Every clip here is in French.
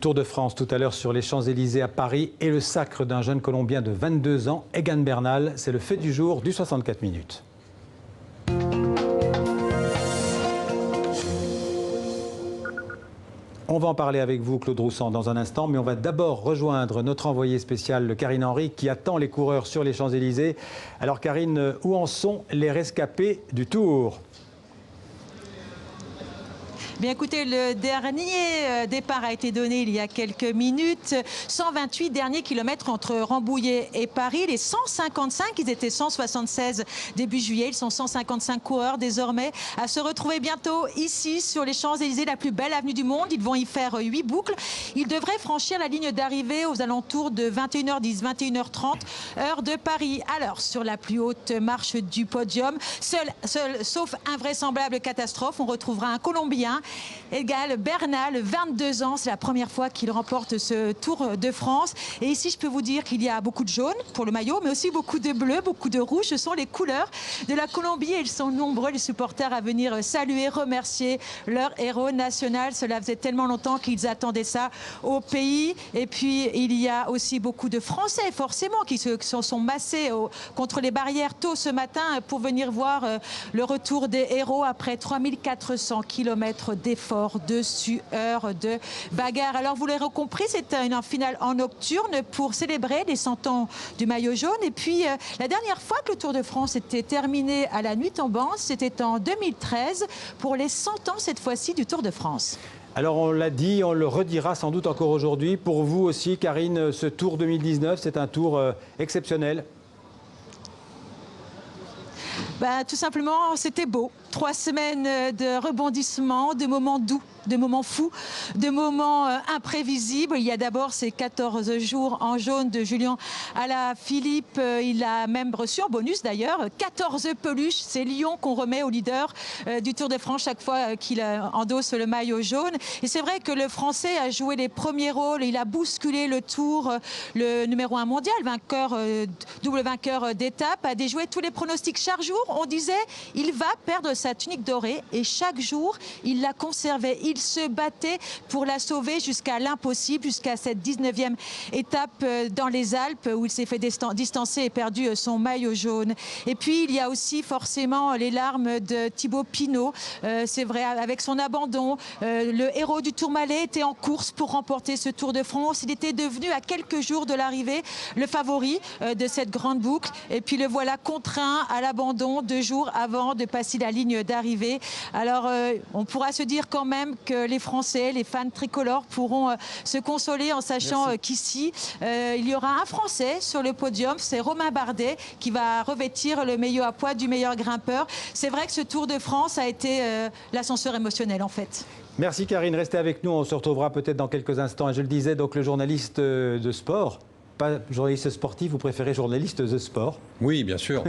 Tour de France tout à l'heure sur les Champs-Élysées à Paris et le sacre d'un jeune Colombien de 22 ans, Egan Bernal. C'est le fait du jour du 64 minutes. On va en parler avec vous, Claude Roussan, dans un instant, mais on va d'abord rejoindre notre envoyé spécial, Karine Henry, qui attend les coureurs sur les Champs-Élysées. Alors Karine, où en sont les rescapés du Tour ? Bien écoutez, le dernier départ a été donné il y a quelques minutes. 128 derniers kilomètres entre Rambouillet et Paris. Les 155, ils étaient 176 début juillet. Ils sont 155 coureurs désormais à se retrouver bientôt ici sur les Champs-Élysées, la plus belle avenue du monde. Ils vont y faire 8 boucles. Ils devraient franchir la ligne d'arrivée aux alentours de 21h10, 21h30, heure de Paris. Alors, sur la plus haute marche du podium, sauf invraisemblable catastrophe, on retrouvera un Colombien, Egan Bernal, 22 ans. C'est la première fois qu'il remporte ce Tour de France. Et ici, je peux vous dire qu'il y a beaucoup de jaune pour le maillot, mais aussi beaucoup de bleu, beaucoup de rouge. Ce sont les couleurs de la Colombie. Et ils sont nombreux, les supporters, à venir saluer, remercier leur héros national. Cela faisait tellement longtemps qu'ils attendaient ça au pays. Et puis, il y a aussi beaucoup de Français, forcément, qui se sont massés contre les barrières tôt ce matin pour venir voir le retour des héros après 3400 km d'efforts, de sueur, de bagarre. Alors vous l'aurez compris, c'est une finale en nocturne pour célébrer les 100 ans du maillot jaune. Et puis la dernière fois que le Tour de France était terminé à la nuit tombante, c'était en 2013 pour les 100 ans cette fois-ci du Tour de France. Alors on l'a dit, on le redira sans doute encore aujourd'hui. Pour vous aussi, Karine, ce Tour 2019, c'est un tour exceptionnel. Tout simplement, c'était beau. 3 semaines de rebondissements, de moments doux, de moments fous, de moments imprévisibles. Il y a d'abord ces 14 jours en jaune de Julien Alaphilippe. Il a même reçu en bonus d'ailleurs 14 peluches. C'est Lyon qu'on remet au leader du Tour de France chaque fois qu'il endosse le maillot jaune. Et c'est vrai que le Français a joué les premiers rôles. Il a bousculé le Tour, le numéro 1 mondial, double vainqueur d'étape, a déjoué tous les pronostics. Chaque jour, on disait, il va perdre sa tunique dorée, et chaque jour, il la conservait. Il se battait pour la sauver jusqu'à l'impossible, jusqu'à cette 19e étape dans les Alpes où il s'est fait distancer et perdu son maillot jaune. Et puis, il y a aussi forcément les larmes de Thibaut Pinot. C'est vrai, avec son abandon, le héros du Tourmalet était en course pour remporter ce Tour de France. Il était devenu, à quelques jours de l'arrivée, le favori de cette grande boucle. Et puis, le voilà contraint à l'abandon 2 jours avant de passer la ligne d'arrivée. Alors, on pourra se dire quand même que les Français, les fans tricolores pourront se consoler en sachant qu'ici, il y aura un Français sur le podium, c'est Romain Bardet qui va revêtir le maillot à pois du meilleur grimpeur. C'est vrai que ce Tour de France a été l'ascenseur émotionnel en fait. Merci Karine, restez avec nous, on se retrouvera peut-être dans quelques instants. Et je le disais, donc le journaliste de sport, pas journaliste sportif, vous préférez journaliste de sport? Oui, bien sûr.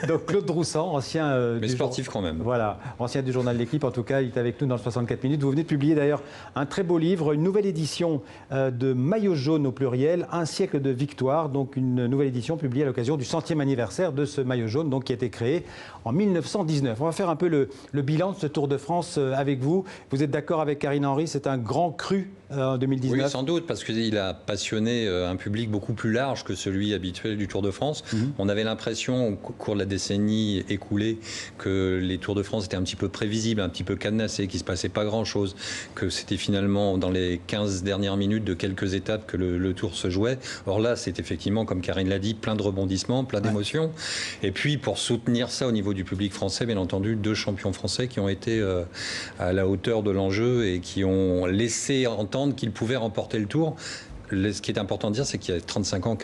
Donc Claude Roussan, ancien mais sportif quand même. Voilà, ancien du journal L'Équipe, en tout cas, il est avec nous dans le 64 minutes. Vous venez de publier d'ailleurs un très beau livre, une nouvelle édition de Maillot jaune au pluriel, un siècle de victoire. Donc une nouvelle édition publiée à l'occasion du 100e anniversaire de ce maillot jaune, donc qui a été créé en 1919. On va faire un peu le bilan de ce Tour de France avec vous. Vous êtes d'accord avec Karine Henry, c'est un grand cru en 2019? Oui, sans doute, parce qu'il a passionné un public beaucoup plus large que celui habituel du Tour de France. On avait l'impression, au cours de la décennie écoulée, que les Tours de France étaient un petit peu prévisibles, un petit peu cadenassés, qu'il ne se passait pas grand-chose, que c'était finalement dans les 15 dernières minutes de quelques étapes que le Tour se jouait. Or là, c'est effectivement, comme Karine l'a dit, plein de rebondissements, plein d'émotions. Et puis, pour soutenir ça au niveau du public français, bien entendu, 2 champions français qui ont été à la hauteur de l'enjeu et qui ont laissé entendre qu'ils pouvaient remporter le Tour. Ce qui est important de dire, c'est qu'il y a 35 ans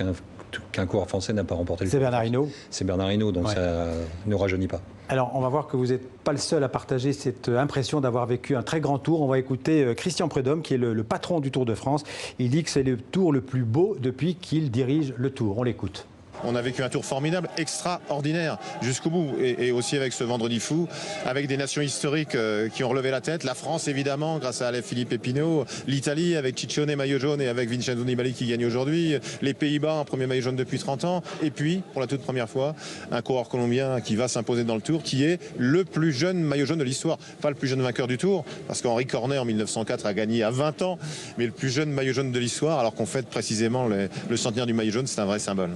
qu'un coureur français n'a pas remporté le Tour. C'est Bernard Hinault. C'est Bernard Hinault, donc ça ne rajeunit pas. Alors, on va voir que vous n'êtes pas le seul à partager cette impression d'avoir vécu un très grand Tour. On va écouter Christian Prudhomme, qui est le patron du Tour de France. Il dit que c'est le Tour le plus beau depuis qu'il dirige le Tour. On l'écoute. On a vécu un tour formidable, extraordinaire, jusqu'au bout. Et aussi avec ce vendredi fou, avec des nations historiques qui ont relevé la tête. La France, évidemment, grâce à Alaphilippe Epineau. L'Italie, avec Ciccione, maillot jaune, et avec Vincenzo Nibali qui gagne aujourd'hui. Les Pays-Bas, un premier maillot jaune depuis 30 ans. Et puis, pour la toute première fois, un coureur colombien qui va s'imposer dans le Tour, qui est le plus jeune maillot jaune de l'histoire. Pas le plus jeune vainqueur du Tour, parce qu'Henri Cornet, en 1904, a gagné à 20 ans. Mais le plus jeune maillot jaune de l'histoire, alors qu'on fête précisément le centenaire du maillot jaune, c'est un vrai symbole.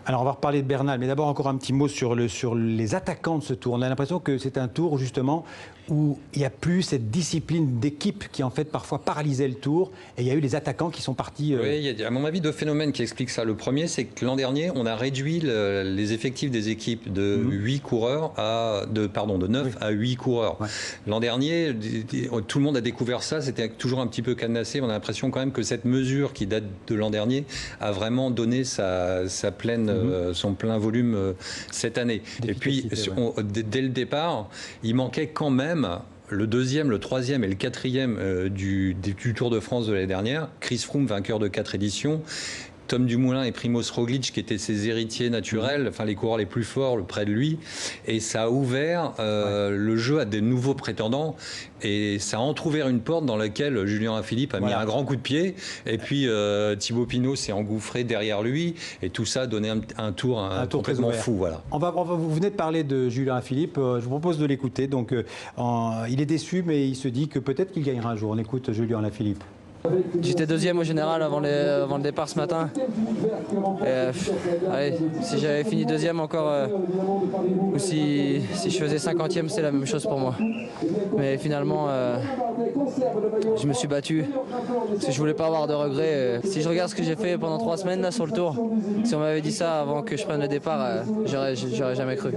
Alors on va reparler de Bernal, mais d'abord encore un petit mot sur les attaquants de ce tour. On a l'impression que c'est un tour justement où il n'y a plus cette discipline d'équipe qui en fait parfois paralysait le tour, et il y a eu les attaquants qui sont partis... Oui, il y a à mon avis deux phénomènes qui expliquent ça. Le premier, c'est que l'an dernier, on a réduit les effectifs des équipes de 8 coureurs de 9 à 8 coureurs. Ouais. L'an dernier, tout le monde a découvert ça, c'était toujours un petit peu cadenassé. On a l'impression quand même que cette mesure qui date de l'an dernier a vraiment donné son plein volume cette année. Et puis, dès le départ, il manquait quand même le deuxième, le troisième et le quatrième du Tour de France de l'année dernière. Chris Froome, vainqueur de 4 éditions. Tom Dumoulin et Primoz Roglic qui étaient ses héritiers naturels, enfin les coureurs les plus forts près de lui, et ça a ouvert le jeu à des nouveaux prétendants, et ça a entrouvert une porte dans laquelle Julien Alaphilippe a mis un grand coup de pied, et puis Thibaut Pinot s'est engouffré derrière lui, et tout ça a donné un tour complètement fou. Voilà. Vous venez de parler de Julien Alaphilippe, je vous propose de l'écouter. Donc il est déçu, mais il se dit que peut-être qu'il gagnera un jour. On écoute Julien Alaphilippe. J'étais deuxième au général avant le départ ce matin. Allez, si j'avais fini deuxième encore, ou si je faisais 50e, c'est la même chose pour moi. Mais finalement, je me suis battu parce que je voulais pas avoir de regrets. Si je regarde ce que j'ai fait pendant 3 semaines là, sur le tour, si on m'avait dit ça avant que je prenne le départ, j'aurais jamais cru.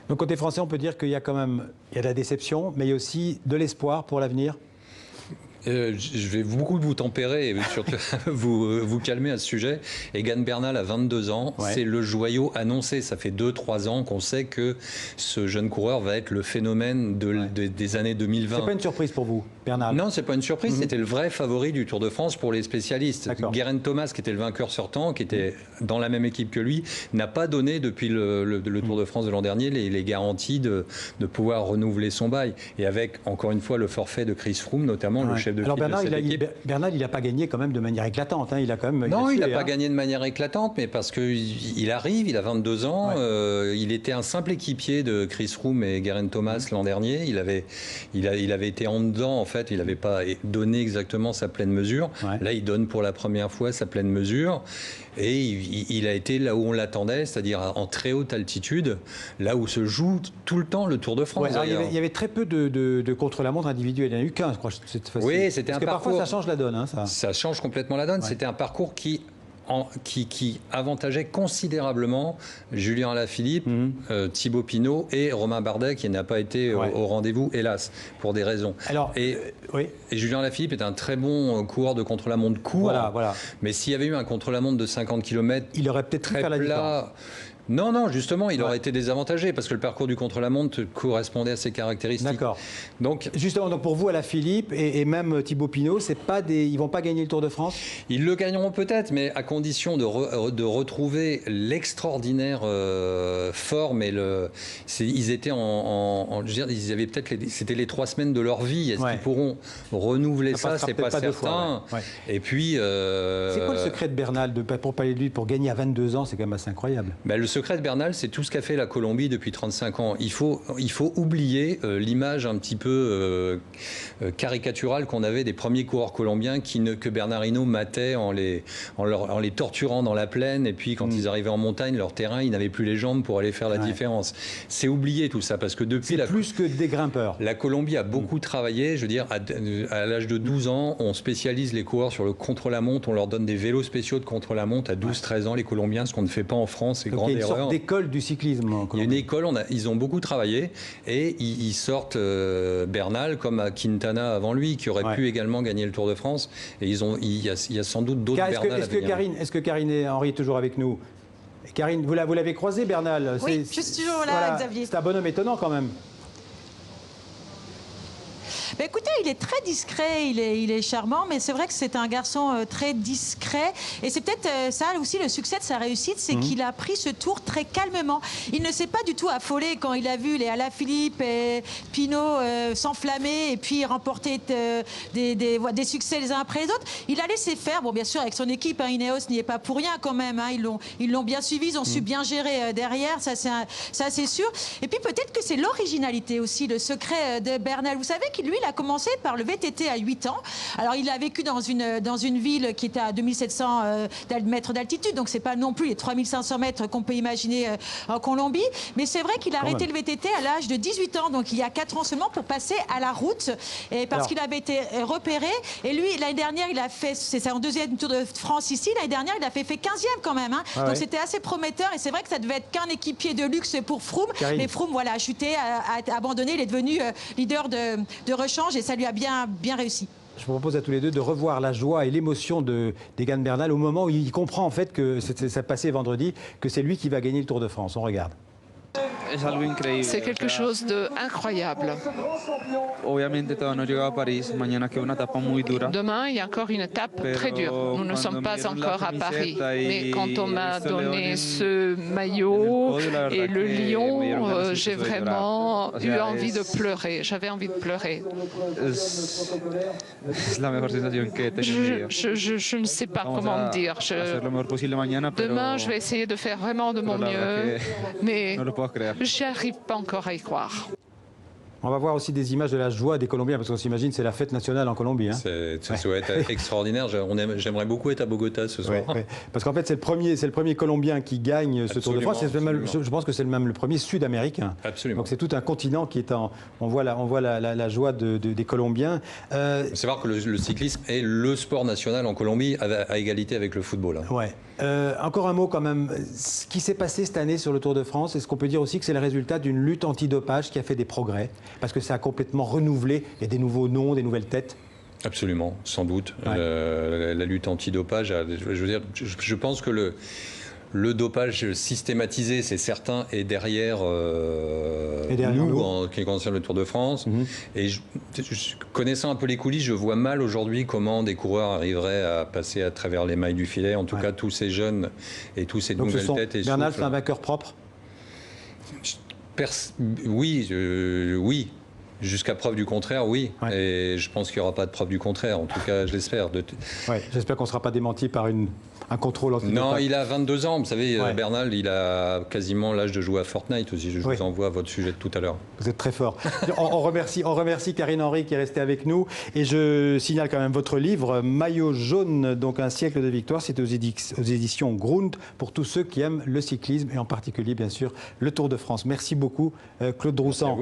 Donc côté français, on peut dire qu'il y a quand même de la déception, mais il y a aussi de l'espoir pour l'avenir. Je vais beaucoup vous tempérer et surtout vous calmer à ce sujet. Egan Bernal a 22 ans, c'est le joyau annoncé. Ça fait 2-3 ans qu'on sait que ce jeune coureur va être le phénomène des années 2020. C'est pas une surprise pour vous, Bernal? Non, c'est pas une surprise. C'était le vrai favori du Tour de France pour les spécialistes. Geraint Thomas, qui était le vainqueur sortant, qui était dans la même équipe que lui, n'a pas donné depuis le Tour de France de l'an dernier les garanties de pouvoir renouveler son bail. Et avec, encore une fois, le forfait de Chris Froome, notamment le chef de file de cette équipe. Bernal, il n'a pas gagné quand même de manière éclatante. Il a quand même. Il n'a pas gagné de manière éclatante, mais parce qu'il arrive, il a 22 ans. Il était un simple équipier de Chris Froome et Geraint Thomas l'an dernier. Il avait été en dedans, en fait. Il n'avait pas donné exactement sa pleine mesure. Là, il donne pour la première fois sa pleine mesure. Et il a été là où on l'attendait, c'est-à-dire en très haute altitude, là où se joue tout le temps le Tour de France. Il y avait très peu de contre-la-montre individuels. Il n'y en a eu qu'un, je crois, cette fois-ci. Oui, c'était un parcours. Parfois, ça change la donne. Ça change complètement la donne. C'était un parcours qui avantageait considérablement Julien Alaphilippe, Thibaut Pinot et Romain Bardet, qui n'a pas été au rendez-vous, hélas, pour des raisons. Et Julien Alaphilippe est un très bon coureur de contre-la-montre court, mais s'il y avait eu un contre-la-montre de 50 km, il aurait peut-être pu faire la différence. Non, justement, il aurait été désavantagé parce que le parcours du contre-la-montre correspondait à ses caractéristiques. D'accord. Donc, justement, pour vous, Alaphilippe et même Thibaut Pinot, ils ne vont pas gagner le Tour de France? Ils le gagneront peut-être, mais à condition de retrouver l'extraordinaire forme et ils étaient ils avaient peut-être c'était les 3 semaines de leur vie. Est-ce qu'ils pourront renouveler ça? C'est pas certain. Et puis, c'est quoi le secret de Bernal pour parler de lui, pour gagner à 22 ans? C'est quand même assez incroyable. Le secret de Bernal, c'est tout ce qu'a fait la Colombie depuis 35 ans. Il faut oublier l'image un petit peu caricaturale qu'on avait des premiers coureurs colombiens que Bernardino matait en les torturant dans la plaine. Et puis, quand ils arrivaient en montagne, leur terrain, ils n'avaient plus les jambes pour aller faire la différence. C'est oublier tout ça, parce que depuis... C'est plus que des grimpeurs. La Colombie a beaucoup travaillé. Je veux dire, à l'âge de 12 ans, on spécialise les coureurs sur le contre-la-montre. On leur donne des vélos spéciaux de contre-la-montre à 12-13 ans, les Colombiens, ce qu'on ne fait pas en France. C'est grande. Il y a une sorte d'école du cyclisme. Il y a une école, ils ont beaucoup travaillé et ils sortent Bernal comme à Quintana avant lui, qui aurait pu également gagner le Tour de France. Et il y a sans doute d'autres Bernal à venir. Est-ce que Karine Henry est toujours avec nous? Karine, vous l'avez croisé, Bernal? Oui, je suis toujours là, Xavier. C'est un bonhomme étonnant quand même. Écoutez, il est très discret, il est charmant, mais c'est vrai que c'est un garçon très discret. Et c'est peut-être ça aussi le succès de sa réussite, c'est qu'il a pris ce tour très calmement. Il ne s'est pas du tout affolé quand il a vu les Alaphilippe et Pinot s'enflammer et puis remporter des succès les uns après les autres. Il a laissé faire, bon bien sûr avec son équipe, hein, Ineos n'y est pas pour rien quand même, hein, ils l'ont bien suivi, ils ont su bien gérer derrière, ça c'est sûr. Et puis peut-être que c'est l'originalité aussi, le secret de Bernal. Vous savez qu'il lui, il a commencé par le VTT à 8 ans. Alors il a vécu dans une ville qui était à 2700 mètres d'altitude, donc c'est pas non plus les 3500 mètres qu'on peut imaginer en Colombie, mais c'est vrai qu'il a arrêté le VTT à l'âge de 18 ans, donc il y a 4 ans seulement, pour passer à la route, et parce qu'il avait été repéré. Et lui, l'année dernière, il a fait, c'est son deuxième Tour de France ici, l'année dernière, il a fait 15e quand même, hein. Donc c'était assez prometteur, et c'est vrai que ça devait être qu'un équipier de luxe pour Froome, mais Froome, voilà, a chuté, a abandonné, il est devenu leader de rechange, et ça lui a bien réussi. Je vous propose à tous les deux de revoir la joie et l'émotion d'Egan Bernal au moment où il comprend en fait que ça passait vendredi, que c'est lui qui va gagner le Tour de France. On regarde. C'est quelque chose d'incroyable. Demain, il y a encore une étape très dure. Nous ne sommes pas encore à Paris. Mais quand on m'a donné ce maillot et le lion, j'ai vraiment eu envie de pleurer. J'avais envie de pleurer. Je ne sais pas comment me dire. Demain, je vais essayer de faire vraiment de mon mieux. Mais j'arrive pas encore à y croire. On va voir aussi des images de la joie des Colombiens, parce qu'on s'imagine c'est la fête nationale en Colombie. Hein. Ça doit être extraordinaire. J'aimerais beaucoup être à Bogota ce soir. Parce qu'en fait, c'est le premier Colombien qui gagne ce Tour de France. Je pense que c'est même le premier Sud-Américain. Absolument. Donc c'est tout un continent qui est en... On voit la joie des Colombiens. Il faut savoir que le cyclisme est le sport national en Colombie à égalité avec le football. Hein. Ouais. Encore un mot quand même. Ce qui s'est passé cette année sur le Tour de France, est-ce qu'on peut dire aussi que c'est le résultat d'une lutte antidopage qui a fait des progrès? Parce que ça a complètement renouvelé. Il y a des nouveaux noms, des nouvelles têtes. Absolument, sans doute. Ouais. La lutte antidopage, je pense que le dopage systématisé, c'est certain, est derrière nous, en ce qui concerne le Tour de France. Et connaissant un peu les coulisses, je vois mal aujourd'hui comment des coureurs arriveraient à passer à travers les mailles du filet. En tout cas, tous ces jeunes et tous ces nouvelles têtes. Bernal, c'est un vainqueur propre? Oui. Jusqu'à preuve du contraire, oui. Ouais. Et je pense qu'il n'y aura pas de preuve du contraire. En tout cas, je l'espère. J'espère qu'on ne sera pas démenti par un contrôle antidopage. Non, il a 22 ans. Vous savez, Bernal, il a quasiment l'âge de jouer à Fortnite aussi. Je vous envoie votre sujet de tout à l'heure. Vous êtes très fort. on remercie Karine Henry qui est restée avec nous. Et je signale quand même votre livre, Maillot jaune, donc un siècle de victoire. C'est aux éditions Grund pour tous ceux qui aiment le cyclisme et en particulier, bien sûr, le Tour de France. Merci beaucoup, Claude Droussant.